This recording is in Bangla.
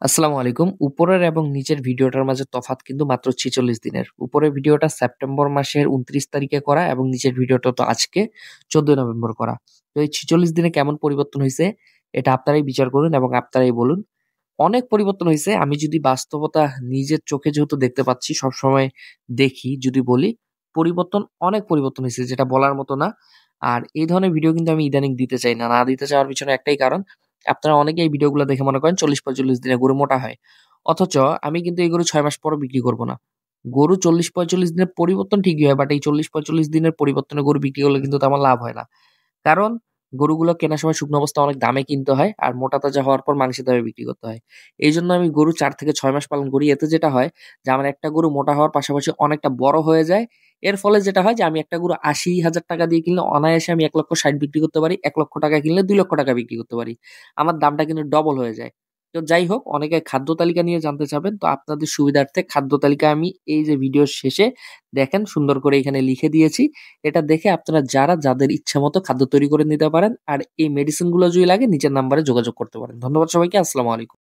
আসসালামু আলাইকুম। উপরের এবং নিচের ভিডিওটার মাঝে তফাৎ কিন্তু মাত্র ৪৬ দিনের। উপরের ভিডিওটা সেপ্টেম্বর মাসের ২৯ তারিখে করা এবং নিচের ভিডিওটা তো আজকে ১৪ নভেম্বর করা। তো এই ৪৬ দিনে কেমন পরিবর্তন হইছে এটা আপনারাই বিচার করুন এবং আপনারাই বলুন। অনেক পরিবর্তন হইছে। আমি যদি বাস্তবতা নিজের চোখে যেহেতু দেখতে পাচ্ছি, সবসময় দেখি যদি বলি, অনেক পরিবর্তন হইছে যেটা বলার মতো না। আর এই ধরনের ভিডিও কিন্তু আমি ইদানিং দিতে চাই না। না দিতে চাওয়ার পিছনে একটাই কারণ, আপনারা অনেকেই এই ভিডিওগুলো দেখে মনে করেন ৪০-৪৫ দিনে গরু মোটা হয়। অথচ আমি কিন্তু এই গরু ৬ মাস পরও বিক্রি করব না। গরু ৪০-৪৫ দিনের পরিবর্তন ঠিকই হয়, বাট এই ৪০-৪৫ দিনের পরিবর্তনে গরু বিক্রি করলে কিন্তু তেমন লাভ হয় না। কারণ গরুগুলো কেনার সময় শুকনো অবস্থায় অনেক দামে কিনতে হয়। আর মোটা তাজা হওয়ার পর মানুষের দামে বিক্রি করতে হয়। এইজন্য আমি গরু ৪ থেকে ৬ মাস পালন করি। এতে যেটা হয় যে আমার একটা গরু মোটা হওয়ার পাশাপাশি অনেকটা বড় হয়ে যায়। এর ফলে যেটা হয় যে আমি একটা গরু ৳৮০,০০০ দিয়ে কিনলে অনায়াসে আমি ৳১,৬০,০০০ বিক্রি করতে পারি। ৳১,০০,০০০ কিনলে ৳২,০০,০০০ বিক্রি করতে পারি। আমার দামটা কিন্তু ডবল হয়ে যায়। তো যাই হোক, অনেকে খাদ্য তালিকা নিয়ে জানতে চাবেন। তো আপনাদের সুবিধার্থে খাদ্য তালিকা আমি এই যে ভিডিওর শেষে দেখেন সুন্দর করে এখানে লিখে দিয়েছি। এটা দেখে আপনারা যাদের ইচ্ছামতো খাদ্য তৈরি করে নিতে পারেন। আর এই মেডিসিন গুলো যদি লাগে নিচের নাম্বারে যোগাযোগ করতে পারেন। ধন্যবাদ সবাইকে। আসসালামু আলাইকুম।